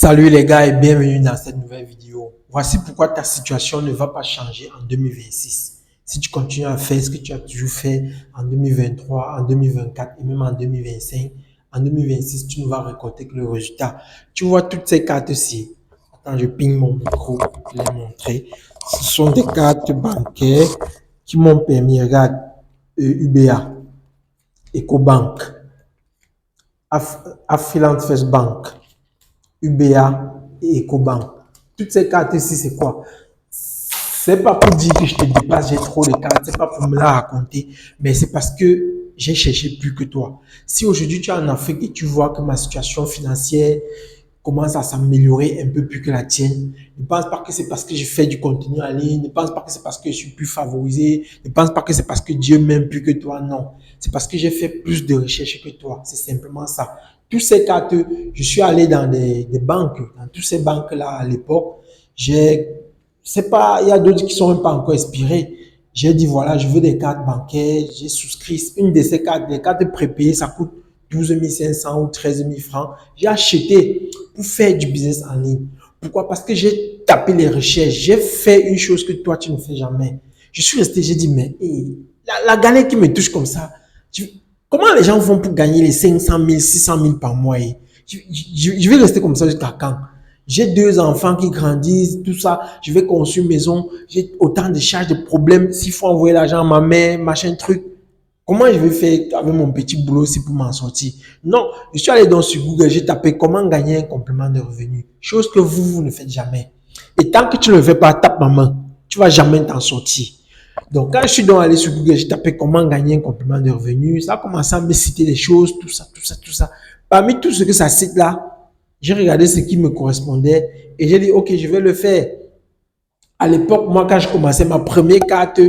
Salut les gars et bienvenue dans cette nouvelle vidéo. Voici pourquoi ta situation ne va pas changer en 2026. Si tu continues à faire ce que tu as toujours fait en 2023, en 2024 et même en 2025, en 2026, tu ne vas récolter que le résultat. Tu vois toutes ces cartes-ci. Attends, je ping mon micro pour te les montrer. Ce sont des cartes bancaires qui m'ont permis, regarde, UBA, EcoBank, Affluent First Bank, UBA et EcoBank. Toutes ces cartes-ci, c'est quoi? C'est pas pour dire que je te dépasse, j'ai trop de cartes, c'est pas pour me la raconter, mais c'est parce que j'ai cherché plus que toi. Si aujourd'hui tu es en Afrique et tu vois que ma situation financière commence à s'améliorer un peu plus que la tienne, ne pense pas que c'est parce que je fais du contenu en ligne, ne pense pas que c'est parce que je suis plus favorisé, ne pense pas que c'est parce que Dieu m'aime plus que toi, non. C'est parce que j'ai fait plus de recherches que toi, c'est simplement ça. Toutes ces cartes, je suis allé dans des banques, dans toutes ces banques-là à l'époque, c'est pas, il y a d'autres qui sont même pas encore expirées. J'ai dit voilà, je veux des cartes bancaires, j'ai souscrit une de ces cartes, les cartes prépayées, ça coûte 12 500 ou 13 000 francs. J'ai acheté pour faire du business en ligne. Pourquoi? Parce que j'ai tapé les recherches, j'ai fait une chose que toi tu ne fais jamais. Je suis resté, j'ai dit mais la galère qui me touche comme ça, comment les gens font pour gagner les 500 000, 600 000 par mois? Je vais rester comme ça jusqu'à quand? J'ai 2 enfants qui grandissent, tout ça. Je vais construire une maison. J'ai autant de charges, de problèmes. S'il faut envoyer l'argent à ma mère, machin truc. Comment je vais faire avec mon petit boulot aussi pour m'en sortir? Non, je suis allé sur Google, j'ai tapé comment gagner un complément de revenu. Chose que vous ne faites jamais. Et tant que tu ne le fais pas, tape ma main. Tu vas jamais t'en sortir. Donc, quand je suis donc allé sur Google, j'ai tapé comment gagner un complément de revenu. Ça a commencé à me citer des choses, tout ça, tout ça, tout ça. Parmi tout ce que ça cite là, j'ai regardé ce qui me correspondait et j'ai dit, OK, je vais le faire. À l'époque, moi, quand je commençais ma première carte,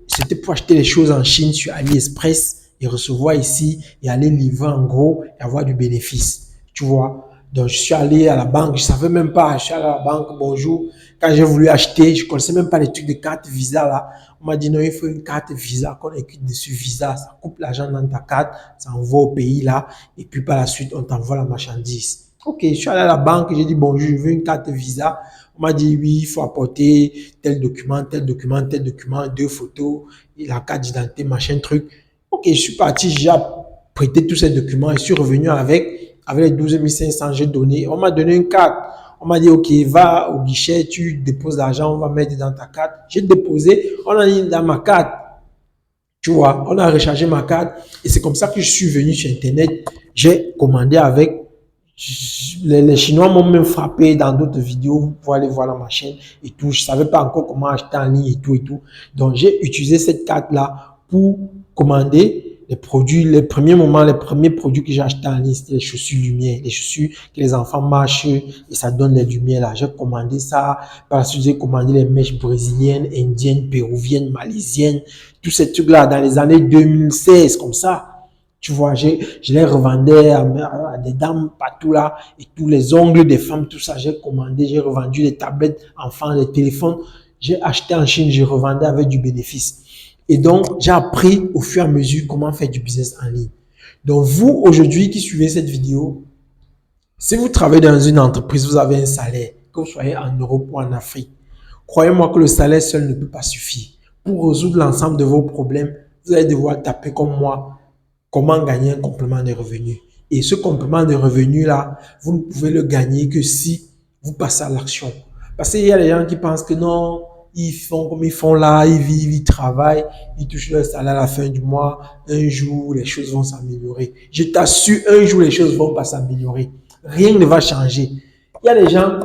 c'était pour acheter les choses en Chine sur AliExpress et recevoir ici et aller livrer en gros et avoir du bénéfice. Tu vois? Donc, je suis allé à la banque, je savais même pas, je suis allé à la banque, bonjour. Quand j'ai voulu acheter, je connaissais même pas les trucs de carte Visa là. On m'a dit non, il faut une carte Visa qu'on écrit dessus Visa. Ça coupe l'argent dans ta carte, ça envoie au pays là et puis par la suite, on t'envoie la marchandise. Ok, je suis allé à la banque, j'ai dit bonjour, je veux une carte Visa. On m'a dit oui, il faut apporter tel document, tel document, tel document, 2 photos, et la carte d'identité, machin truc. Ok, je suis parti, j'ai prêté tous ces documents et je suis revenu avec les 12 500, j'ai donné. On m'a donné une carte. On m'a dit, OK, va au guichet, tu déposes l'argent, on va mettre dans ta carte. J'ai déposé, on a mis dans ma carte. Tu vois, on a rechargé ma carte et c'est comme ça que je suis venu sur Internet. J'ai commandé avec. Les Chinois m'ont même frappé dans d'autres vidéos. Vous pouvez aller voir la ma chaîne et tout. Je savais pas encore comment acheter en ligne et tout et tout. Donc, j'ai utilisé cette carte-là pour commander les produits. Les premiers produits que j'ai achetés en ligne, c'était les chaussures lumière. Les chaussures que les enfants marchent et ça donne les lumières là. J'ai commandé ça. Par la suite, j'ai commandé les mèches brésiliennes, indiennes, péruviennes, malaisiennes. Tous ces trucs-là dans les années 2016, comme ça. Tu vois, je les revendais à des dames partout là, et tous les ongles des femmes, tout ça, j'ai commandé, j'ai revendu les tablettes enfants, les téléphones, j'ai acheté en Chine, je revendais avec du bénéfice. Et donc, j'ai appris au fur et à mesure comment faire du business en ligne. Donc, vous, aujourd'hui, qui suivez cette vidéo, si vous travaillez dans une entreprise, vous avez un salaire, que vous soyez en Europe ou en Afrique, croyez-moi que le salaire seul ne peut pas suffire. Pour résoudre l'ensemble de vos problèmes, vous allez devoir taper comme moi, comment gagner un complément de revenus. Et ce complément de revenus-là, vous ne pouvez le gagner que si vous passez à l'action. Parce qu'il y a des gens qui pensent que non, ils font comme ils font là, ils vivent, ils travaillent, ils touchent leur salaire à la fin du mois. Un jour, les choses vont s'améliorer. Je t'assure, un jour, les choses vont pas s'améliorer. Rien ne va changer. Il y a des gens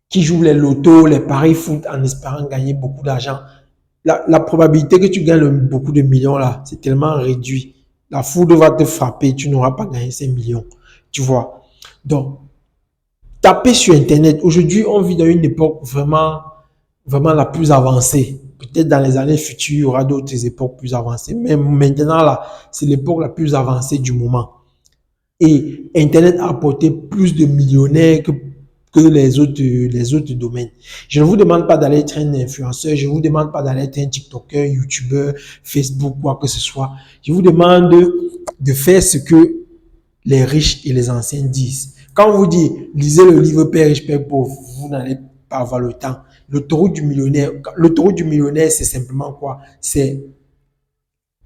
qui jouent les lotos, les paris foot en espérant gagner beaucoup d'argent. La probabilité que tu gagnes beaucoup de millions là, c'est tellement réduit. La foudre va te frapper, tu n'auras pas gagné ces millions. Tu vois. Donc, tapez sur Internet. Aujourd'hui, on vit dans une époque vraiment la plus avancée. Peut-être dans les années futures, il y aura d'autres époques plus avancées. Mais maintenant, là, c'est l'époque la plus avancée du moment. Et Internet a apporté plus de millionnaires que les autres domaines. Je ne vous demande pas d'aller être un influenceur, je ne vous demande pas d'aller être un TikToker, YouTuber, Facebook, quoi que ce soit. Je vous demande de faire ce que les riches et les anciens disent. Quand on vous dit, lisez le livre Père riche, Père pauvre, vous n'allez pas avoir le temps. L'autoroute du millionnaire, c'est simplement quoi? C'est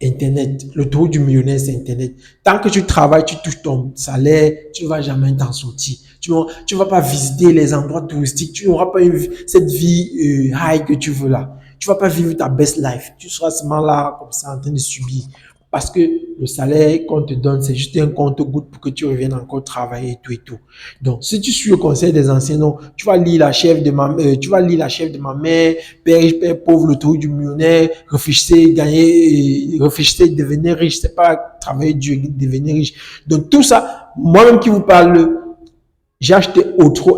Internet. L'autoroute du millionnaire, c'est Internet. Tant que tu travailles, tu touches ton salaire, tu ne vas jamais t'en sortir. Tu ne vas pas visiter les endroits touristiques. Tu n'auras pas cette vie high que tu veux là. Tu ne vas pas vivre ta best life. Tu seras seulement là, comme ça, en train de subir. Parce que le salaire qu'on te donne, c'est juste un compte-goutte pour que tu reviennes encore travailler et tout et tout. Donc, si tu suis le conseil des anciens, non, tu vas lire la chef de ma mère, Père riche, Père pauvre, le tour du millionnaire, réfléchissez, gagner, réfléchissez, devenir riche. C'est pas travailler dur, devenir riche. Donc, tout ça, moi-même qui vous parle, j'ai acheté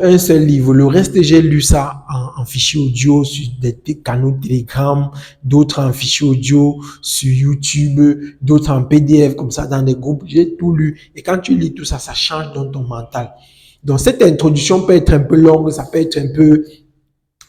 un seul livre. Le reste, j'ai lu ça en fichier audio sur des canaux Telegram, d'autres en fichier audio sur YouTube, d'autres en PDF comme ça dans des groupes. J'ai tout lu. Et quand tu lis tout ça, ça change dans ton mental. Donc, cette introduction peut être un peu longue, ça peut être un peu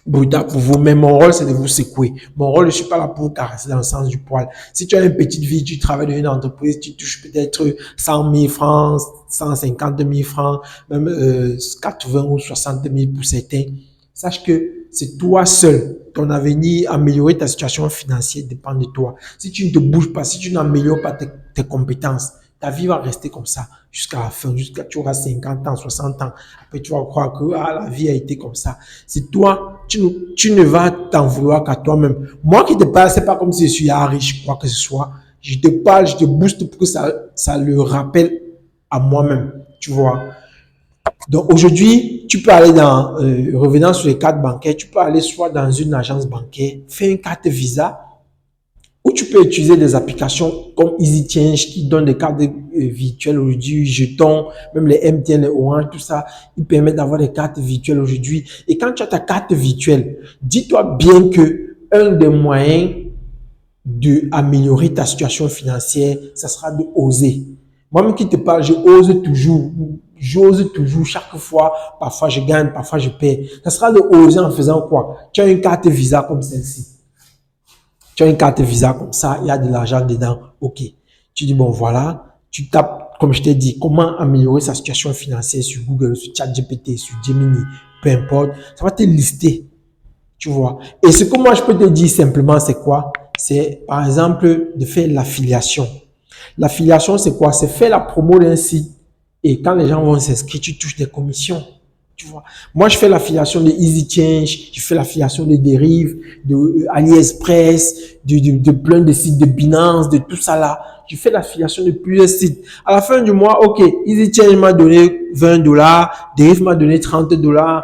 brutal pour vous, mais mon rôle, c'est de vous secouer. Mon rôle, je suis pas là pour vous caresser dans le sens du poil. Si tu as une petite vie, tu travailles dans une entreprise, tu touches peut-être 100 000 francs, 150 000 francs, même 80 ou 60 000 pour certains, sache que c'est toi seul. Ton avenir, améliorer ta situation financière dépend de toi. Si tu ne te bouges pas, si tu n'améliores pas tes compétences, ta vie va rester comme ça jusqu'à la fin, jusqu'à tu auras 50 ans, 60 ans. Après, tu vas croire que la vie a été comme ça. C'est toi, tu ne vas t'en vouloir qu'à toi-même. Moi qui te parle, c'est pas comme si je suis riche, quoi que ce soit. Je te parle, je te booste pour que ça le rappelle à moi-même, tu vois. Donc aujourd'hui, tu peux aller revenant sur les cartes bancaires, tu peux aller soit dans une agence bancaire, faire une carte Visa, ou tu peux utiliser des applications comme EasyChange qui donnent des cartes virtuelles aujourd'hui, jetons, même les MTN, les Orange, tout ça, ils permettent d'avoir des cartes virtuelles aujourd'hui. Et quand tu as ta carte virtuelle, dis-toi bien que un des moyens d'améliorer ta situation financière, ça sera de oser. Moi-même qui te parle, j'ose toujours, chaque fois, parfois je gagne, parfois je perds. Ça sera de oser en faisant quoi? Tu as une carte Visa comme celle-ci. Tu as une carte Visa comme ça, il y a de l'argent dedans, ok. Tu dis, bon voilà, tu tapes, comme je t'ai dit, comment améliorer sa situation financière sur Google, sur ChatGPT, sur Gemini, peu importe, ça va te lister, tu vois. Et ce que moi je peux te dire simplement, c'est quoi? C'est par exemple de faire l'affiliation. L'affiliation, c'est quoi? C'est faire la promo d'un site et quand les gens vont s'inscrire, tu touches des commissions. Tu vois. Moi, je fais l'affiliation de EasyChange, je fais l'affiliation de Derive, de AliExpress, de plein de sites de Binance, de tout ça là. Je fais l'affiliation de plusieurs sites. À la fin du mois, ok, EasyChange m'a donné $20, Derive m'a donné $30,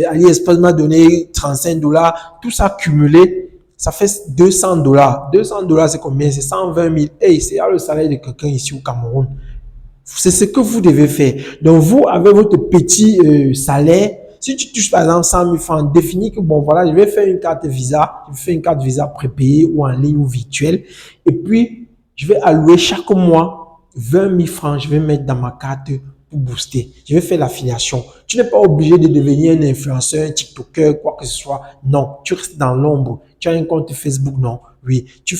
AliExpress m'a donné $35. Tout ça cumulé, ça fait $200. $200, c'est combien? C'est 120 000. Hey, c'est le salaire de quelqu'un ici au Cameroun. C'est ce que vous devez faire. Donc, vous, avec votre petit salaire, si tu touches par exemple 100 000 francs, définis que bon, voilà, je vais faire une carte Visa, je vais faire une carte Visa prépayée ou en ligne ou virtuelle. Et puis, je vais allouer chaque mois 20 000 francs, je vais mettre dans ma carte pour booster. Je vais faire l'affiliation. Tu n'es pas obligé de devenir un influenceur, un TikToker, quoi que ce soit. Non, tu restes dans l'ombre. Tu as un compte Facebook, non. Oui, tu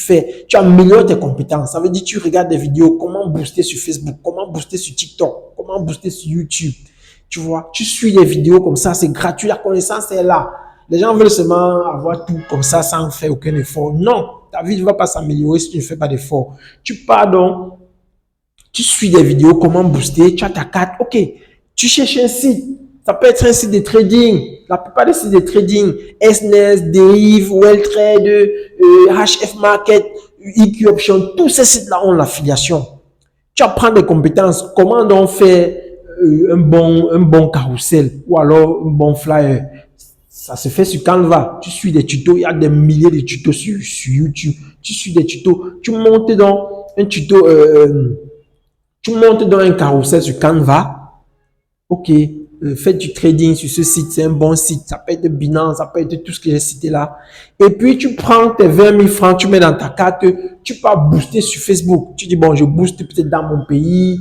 améliores tes compétences. Ça veut dire tu regardes des vidéos, comment booster sur Facebook, comment booster sur TikTok, comment booster sur YouTube. Tu vois, tu suis des vidéos comme ça, c'est gratuit, la connaissance est là. Les gens veulent seulement avoir tout comme ça sans faire aucun effort. Non, ta vie ne va pas s'améliorer si tu ne fais pas d'effort. Tu pars donc, tu suis des vidéos, comment booster, tu as ta carte, ok, tu cherches un site. Ça peut être un site de trading. La plupart des sites de trading, SNES, Derive, Welltrade, HF Market, EQ Option, tous ces sites-là ont l'affiliation. Tu apprends des compétences. Comment donc faire un bon carrousel ou alors un bon flyer? Ça se fait sur Canva. Tu suis des tutos. Il y a des milliers de tutos sur YouTube. Tu suis des tutos. Tu montes dans un tuto, tu montes dans un carrousel sur Canva. Ok. Faites du trading sur ce site, c'est un bon site. Ça peut être Binance, ça peut être tout ce que j'ai cité là. Et puis, tu prends tes 20 000 francs, tu mets dans ta carte, tu peux booster sur Facebook. Tu dis, bon, je booste peut-être dans mon pays.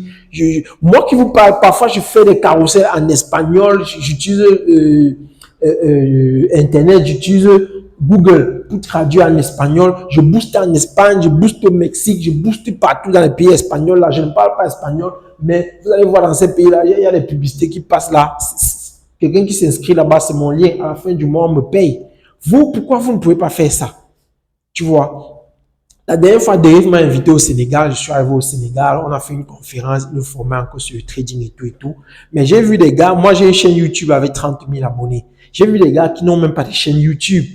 Moi qui vous parle, parfois, je fais des carousels en espagnol. J'utilise Internet, j'utilise Google pour traduire en espagnol. Je booste en Espagne, je booste au Mexique, je booste partout dans les pays espagnols. Là, je ne parle pas espagnol, mais vous allez voir dans ces pays-là, il y a des publicités qui passent là. Quelqu'un qui s'inscrit là-bas, c'est mon lien. À la fin du mois, on me paye. Vous, pourquoi vous ne pouvez pas faire ça? Tu vois? La dernière fois, Dave m'a invité au Sénégal. Je suis arrivé au Sénégal. On a fait une conférence, une formation encore sur le trading et tout et tout. Mais j'ai vu des gars, moi j'ai une chaîne YouTube avec 30 000 abonnés. J'ai vu des gars qui n'ont même pas de chaîne YouTube,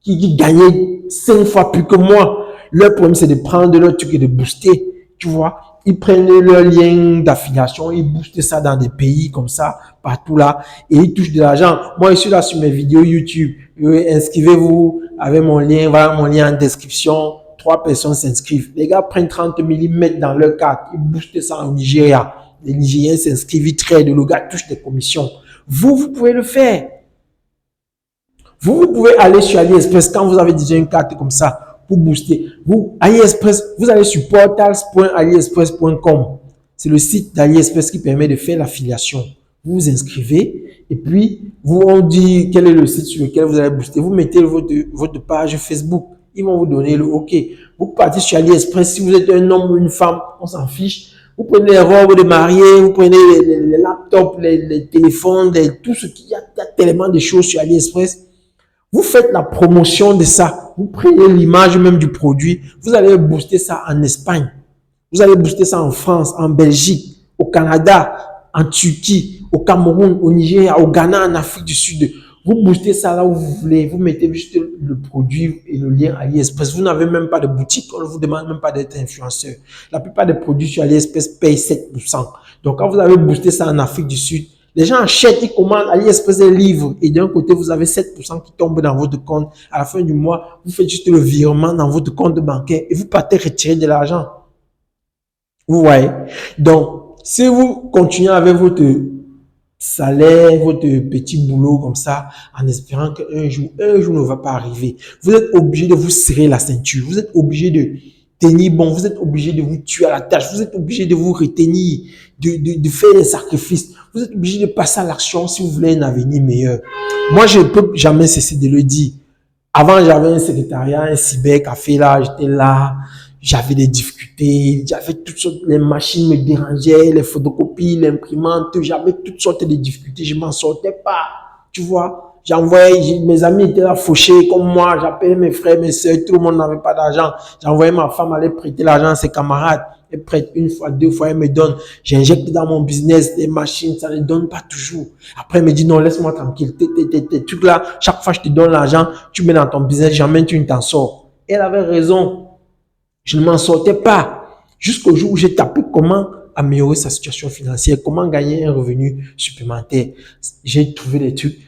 qui gagnaient 5 fois plus que moi. Leur problème, c'est de prendre leur truc et de booster. Tu vois? Ils prennent leur lien d'affiliation, ils boostent ça dans des pays comme ça, partout là, et ils touchent de l'argent. Moi, je suis là sur mes vidéos YouTube. Inscrivez-vous avec mon lien, voilà mon lien en description. 3 personnes s'inscrivent. Les gars prennent 30 000, ils mettent dans leur carte, ils boostent ça en Nigeria. Les Nigériens s'inscrivent, ils traitent, le gars touche des commissions. Vous pouvez le faire. Vous pouvez aller sur AliExpress quand vous avez déjà une carte comme ça pour booster. AliExpress, vous allez sur portals.aliexpress.com. C'est le site d'AliExpress qui permet de faire l'affiliation. Vous vous inscrivez et puis on dit quel est le site sur lequel vous allez booster. Vous mettez votre page Facebook. Ils vont vous donner le OK. Vous partez sur AliExpress. Si vous êtes un homme ou une femme, on s'en fiche. Vous prenez les robes de mariée, vous prenez les laptops, les téléphones, tout ce qu'il y a tellement de choses sur AliExpress. Vous faites la promotion de ça. Vous prenez l'image même du produit. Vous allez booster ça en Espagne. Vous allez booster ça en France, en Belgique, au Canada, en Turquie, au Cameroun, au Nigeria, au Ghana, en Afrique du Sud. Vous boostez ça là où vous voulez. Vous mettez juste le produit et le lien AliExpress. Vous n'avez même pas de boutique. On ne vous demande même pas d'être influenceur. La plupart des produits sur AliExpress payent 7%. Donc, quand vous avez boosté ça en Afrique du Sud, les gens achètent, ils commandent, AliExpress les livre. Et d'un côté, vous avez 7% qui tombe dans votre compte. À la fin du mois, vous faites juste le virement dans votre compte bancaire et vous partez retirer de l'argent. Vous voyez? Donc, si vous continuez avec votre salaire, votre petit boulot comme ça, en espérant qu'un jour ne va pas arriver, vous êtes obligé de vous serrer la ceinture, vous êtes obligé de tenir bon, vous êtes obligé de vous tuer à la tâche, vous êtes obligé de vous retenir, de faire des sacrifices, vous êtes obligé de passer à l'action si vous voulez un avenir meilleur. Moi, je ne peux jamais cesser de le dire. Avant, j'avais un secrétariat, un cybercafé là, j'étais là, j'avais des difficultés, j'avais toutes sortes, les machines me dérangeaient, les photocopies, l'imprimante, j'avais toutes sortes de difficultés, je m'en sortais pas, tu vois. J'envoyais, mes amis étaient là fauchés comme moi, j'appelais mes frères, mes soeurs, tout le monde n'avait pas d'argent. J'envoyais ma femme aller prêter l'argent à ses camarades, elle prête une fois, 2 fois, elle me donne. J'injecte dans mon business les machines, ça ne donne pas toujours. Après, elle me dit non, laisse-moi tranquille, tes trucs là, chaque fois je te donne l'argent, tu mets dans ton business, jamais tu ne t'en sors. Elle avait raison. Je ne m'en sortais pas. Jusqu'au jour où j'ai tapé comment améliorer sa situation financière, comment gagner un revenu supplémentaire. J'ai trouvé des trucs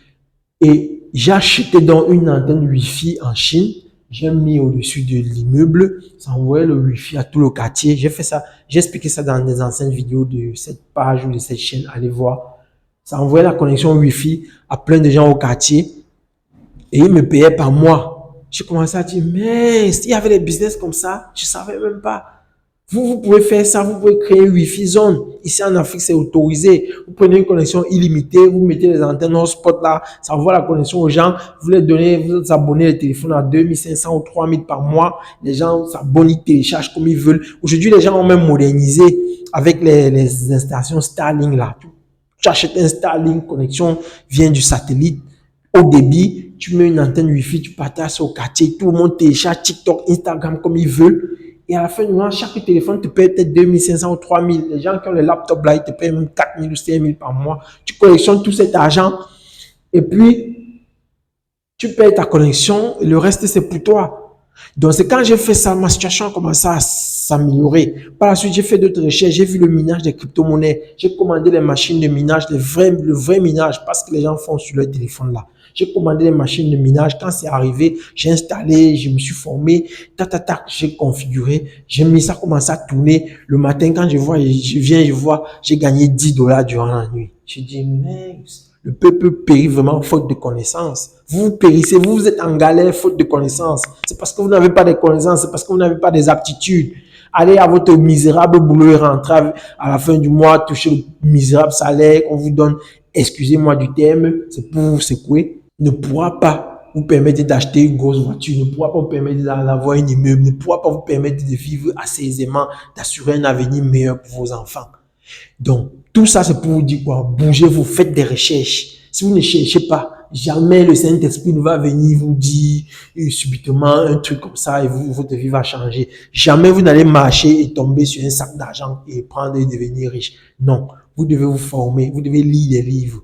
et j'ai acheté donc une antenne Wi-Fi en Chine. J'ai mis au-dessus de l'immeuble, ça envoyait le Wi-Fi à tout le quartier. J'ai fait ça, j'ai expliqué ça dans des anciennes vidéos de cette page ou de cette chaîne. Allez voir. Ça envoyait la connexion Wi-Fi à plein de gens au quartier et ils me payaient par mois. J'ai commencé à dire, mais s'il y avait des business comme ça, je ne savais même pas. Vous pouvez faire ça, vous pouvez créer une Wi-Fi zone. Ici en Afrique, c'est autorisé. Vous prenez une connexion illimitée, vous mettez les antennes hotspot là, ça envoie la connexion aux gens, vous les donnez, vous abonnez les téléphones à 2500 ou 3000 par mois. Les gens s'abonnent, ils téléchargent comme ils veulent. Aujourd'hui, les gens ont même modernisé avec les installations Starlink là. Tu achètes un Starlink, connexion vient du satellite. Au débit, tu mets une antenne Wi-Fi, tu partages au quartier, tout le monde télécharge TikTok, Instagram comme ils veulent. Et à la fin du mois, chaque téléphone te paye peut-être 2500 ou 3000. Les gens qui ont les laptops là, ils te payent même 4000 ou 5000 par mois. Tu collectionnes tout cet argent et puis tu payes ta connexion et le reste c'est pour toi. Donc c'est quand j'ai fait ça, ma situation a commencé à s'améliorer. Par la suite, j'ai fait d'autres recherches, j'ai vu le minage des crypto-monnaies. J'ai commandé les machines de minage, le vrai minage, parce que les gens font sur leur téléphone là. J'ai commandé les machines de minage. Quand c'est arrivé, j'ai installé, je me suis formé, j'ai configuré, j'ai mis ça, commencé à tourner. Le matin, quand je vois, j'ai gagné $10 durant la nuit. J'ai dit, mais le peuple périt vraiment faute de connaissances. Vous périssez, vous êtes en galère faute de connaissances. C'est parce que vous n'avez pas de connaissances, c'est parce que vous n'avez pas des aptitudes. Allez à votre misérable boulot et rentrez à la fin du mois, touchez le misérable salaire qu'on vous donne. Excusez-moi du terme, c'est pour vous secouer. Ne pourra pas vous permettre d'acheter une grosse voiture, ne pourra pas vous permettre d'avoir un immeuble, ne pourra pas vous permettre de vivre assez aisément, d'assurer un avenir meilleur pour vos enfants. Donc, tout ça, c'est pour vous dire quoi? Bougez-vous, faites des recherches. Si vous ne cherchez pas, jamais le Saint-Esprit ne va venir vous dire subitement un truc comme ça et votre vie va changer. Jamais vous n'allez marcher et tomber sur un sac d'argent et prendre et devenir riche. Non, vous devez vous former, vous devez lire des livres.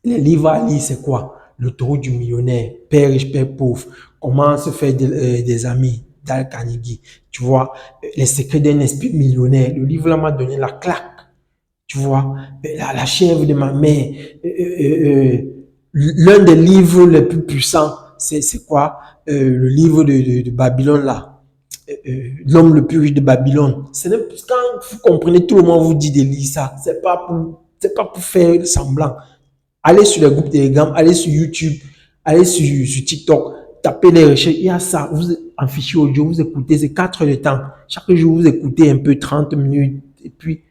Les livres à lire, c'est quoi? L'autoroute du millionnaire, Père riche, Père pauvre, comment se faire des amis, Dale Carnegie, tu vois, les secrets d'un esprit millionnaire. Le livre là m'a donné la claque, tu vois, la chèvre de ma mère. L'un des livres les plus puissants, c'est quoi? Le livre de Babylone là. L'homme le plus riche de Babylone. Quand vous comprenez, tout le monde vous dit de lire ça. C'est pas pour faire semblant. Allez sur les groupes Telegram, allez sur YouTube, allez sur TikTok, tapez les recherches, il y a ça, vous en fichier audio, vous écoutez, c'est 4 heures de temps. Chaque jour, vous écoutez un peu 30 minutes, et puis,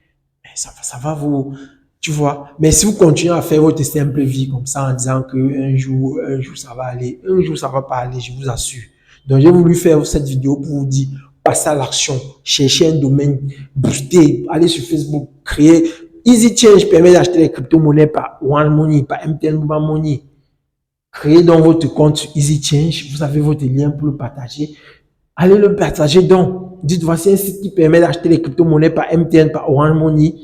ça va vous, tu vois. Mais si vous continuez à faire votre simple vie comme ça, en disant que un jour, ça va aller, un jour, ça va pas aller, je vous assure. Donc, j'ai voulu faire cette vidéo pour vous dire, passez à l'action, cherchez un domaine, boostez, allez sur Facebook, créez. Easy Change permet d'acheter les crypto-monnaies par One Money, par MTN Mobile Money. Créez donc votre compte sur Easy Change. Vous avez votre lien pour le partager. Allez le partager donc. Dites, voici un site qui permet d'acheter les crypto-monnaies par MTN, par One Money.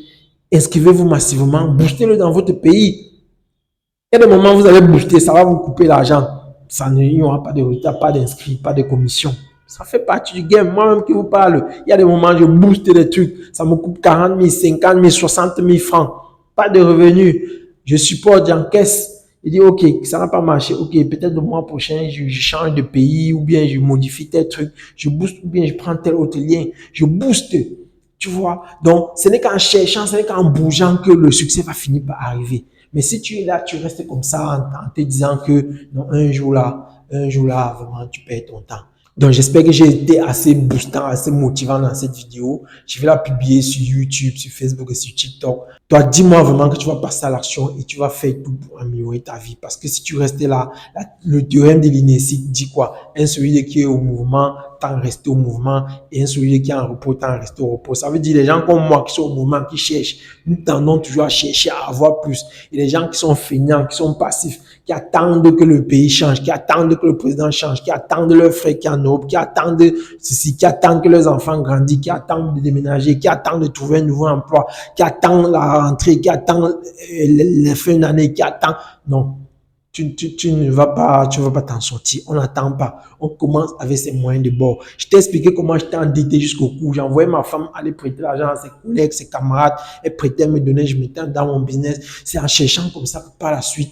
Inscrivez-vous massivement. Boostez-le dans votre pays. Il y a des moments où vous allez booster, ça va vous couper l'argent. Il n'y aura pas de retard, pas d'inscrits, pas de commission. Ça fait partie du game. Moi-même qui vous parle, il y a des moments où je booste des trucs. Ça me coûte 40 000, 50 000, 60 000 francs. Pas de revenus. Je supporte, j'encaisse. Je dis, OK, ça n'a pas marché. OK, peut-être le mois prochain, je change de pays ou bien je modifie tel truc. Je booste ou bien je prends tel autre lien. Je booste. Tu vois? Donc, ce n'est qu'en cherchant, ce n'est qu'en bougeant que le succès va finir par arriver. Mais si tu es là, tu restes comme ça en te disant que non, un jour là, vraiment, tu perds ton temps. Donc, j'espère que j'ai été assez boostant, assez motivant dans cette vidéo. Je vais la publier sur YouTube, sur Facebook et sur TikTok. Toi, dis-moi vraiment que tu vas passer à l'action et tu vas faire tout pour améliorer ta vie. Parce que si tu restes là, le théorème de l'INESI dit quoi? Un solide qui est au mouvement, tant rester au mouvement, et un solide qui est en repos, tant rester au repos. Ça veut dire les gens comme moi qui sont au mouvement, qui cherchent, nous tendons toujours à chercher à avoir plus. Et les gens qui sont feignants, qui sont passifs, qui attendent que le pays change, qui attendent que le président change, qui attendent leurs frères qui en Europe, qui attendent ceci, qui attendent que leurs enfants grandissent, qui attendent de déménager, qui attendent de trouver un nouveau emploi, qui attendent la rentrée, qui attendent les fins d'année, qui attendent. Non, tu ne vas pas t'en sortir. On n'attend pas. On commence avec ses moyens de bord. Je t'ai expliqué comment j'étais endetté jusqu'au cou. J'envoyais ma femme aller prêter l'argent à ses collègues, ses camarades. Elle prêtait, me donnait, je mettais dans mon business. C'est en cherchant comme ça que par la suite,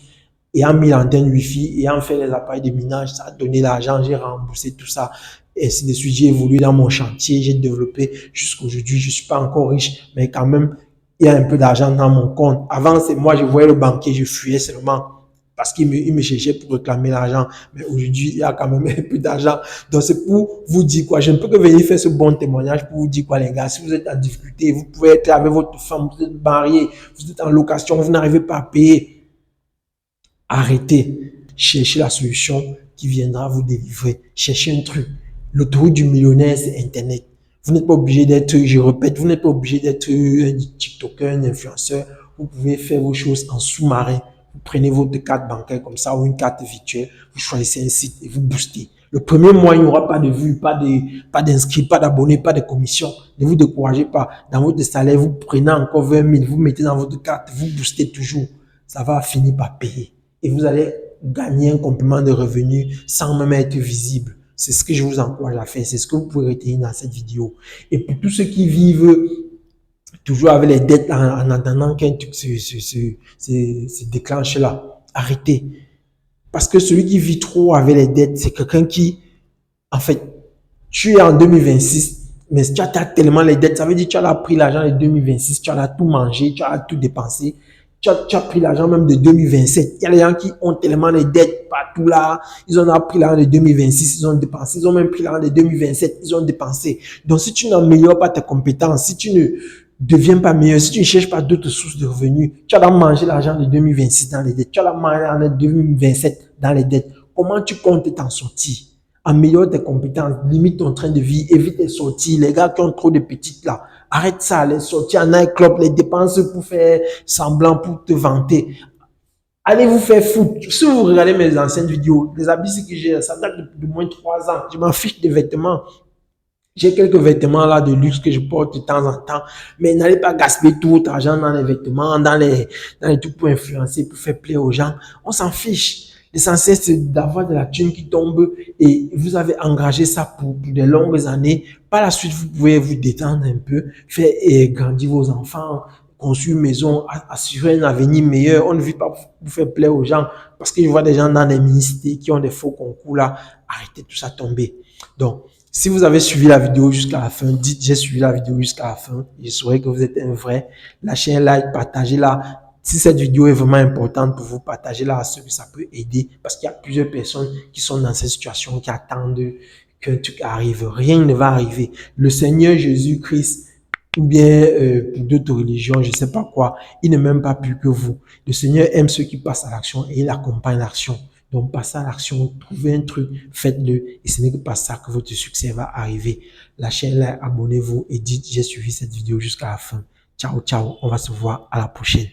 ayant mis l'antenne Wi-Fi, ayant fait les appareils de minage, ça a donné l'argent, j'ai remboursé tout ça. Et ainsi de suite, j'ai évolué dans mon chantier, j'ai développé jusqu'aujourd'hui. Je suis pas encore riche, mais quand même, il y a un peu d'argent dans mon compte. Avant, c'est moi, je voyais le banquier, je fuyais seulement parce qu'il me cherchait pour réclamer l'argent. Mais aujourd'hui, il y a quand même un peu d'argent. Donc, c'est pour vous dire quoi. Je ne peux que venir faire ce bon témoignage pour vous dire quoi, les gars. Si vous êtes en difficulté, vous pouvez être avec votre femme, vous êtes marié, vous êtes en location, vous n'arrivez pas à payer. Arrêtez, cherchez la solution qui viendra vous délivrer. Cherchez un truc. L'autoroute du millionnaire, c'est Internet. Vous n'êtes pas obligé d'être, je répète, vous n'êtes pas obligé d'être un TikToker, un influenceur. Vous pouvez faire vos choses en sous-marin. Vous prenez votre carte bancaire comme ça ou une carte virtuelle, vous choisissez un site et vous boostez. Le premier mois, il n'y aura pas de vues, pas d'inscrits, pas d'abonnés, pas de commissions. Ne vous découragez pas. Dans votre salaire, vous prenez encore 20 000, vous mettez dans votre carte, vous boostez toujours. Ça va finir par payer. Et vous allez gagner un complément de revenus sans même être visible. C'est ce que je vous encourage à faire. C'est ce que vous pouvez retenir dans cette vidéo. Et pour tous ceux qui vivent toujours avec les dettes en attendant qu'un truc se déclenche là, arrêtez. Parce que celui qui vit trop avec les dettes, c'est quelqu'un qui, en fait, tu es en 2026, mais tu as tellement les dettes, ça veut dire que tu as pris l'argent de 2026, tu as tout mangé, tu as tout dépensé. Tu as pris l'argent même de 2027. Il y a des gens qui ont tellement les dettes partout là. Ils ont pris l'argent de 2026, ils ont dépensé. Ils ont même pris l'argent de 2027, ils ont dépensé. Donc, si tu n'améliores pas tes compétences, si tu ne deviens pas meilleur, si tu ne cherches pas d'autres sources de revenus, tu vas manger l'argent de 2026 dans les dettes. Tu vas manger l'argent de 2027 dans les dettes. comment tu comptes t'en sortir? Améliore tes compétences, limite ton train de vie, évite les sorties. Les gars qui ont trop de petites là, arrête ça, les sorties en nightclub, les dépenses pour faire semblant, pour te vanter. Allez vous faire foutre. Si vous regardez mes anciennes vidéos, les habits que j'ai, ça date de moins de 3 ans. Je m'en fiche des vêtements. J'ai quelques vêtements là de luxe que je porte de temps en temps, mais n'allez pas gaspiller tout votre argent dans les vêtements, dans les trucs pour influencer, pour faire plaisir aux gens. On s'en fiche. L'essentiel, c'est d'avoir de la thune qui tombe et vous avez engagé ça pour des longues années. Par la suite, vous pouvez vous détendre un peu, faire grandir vos enfants, construire une maison, assurer un avenir meilleur. On ne vit pas pour faire plaisir aux gens parce que je vois des gens dans les ministères qui ont des faux concours là. Arrêtez tout ça tomber. Donc, si vous avez suivi la vidéo jusqu'à la fin, dites j'ai suivi la vidéo jusqu'à la fin. Je saurai que vous êtes un vrai. Lâchez un like, partagez-la. Si cette vidéo est vraiment importante pour vous, partagez-la à ceux que ça peut aider. Parce qu'il y a plusieurs personnes qui sont dans cette situation, qui attendent qu'un truc arrive. Rien ne va arriver. Le Seigneur Jésus-Christ, ou bien pour d'autres religions, je ne sais pas quoi, il ne m'aime pas plus que vous. Le Seigneur aime ceux qui passent à l'action et il accompagne l'action. Donc, passez à l'action, trouvez un truc, faites-le. Et ce n'est que par ça que votre succès va arriver. Lâchez un like, abonnez-vous et dites j'ai suivi cette vidéo jusqu'à la fin. Ciao, ciao. On va se voir à la prochaine.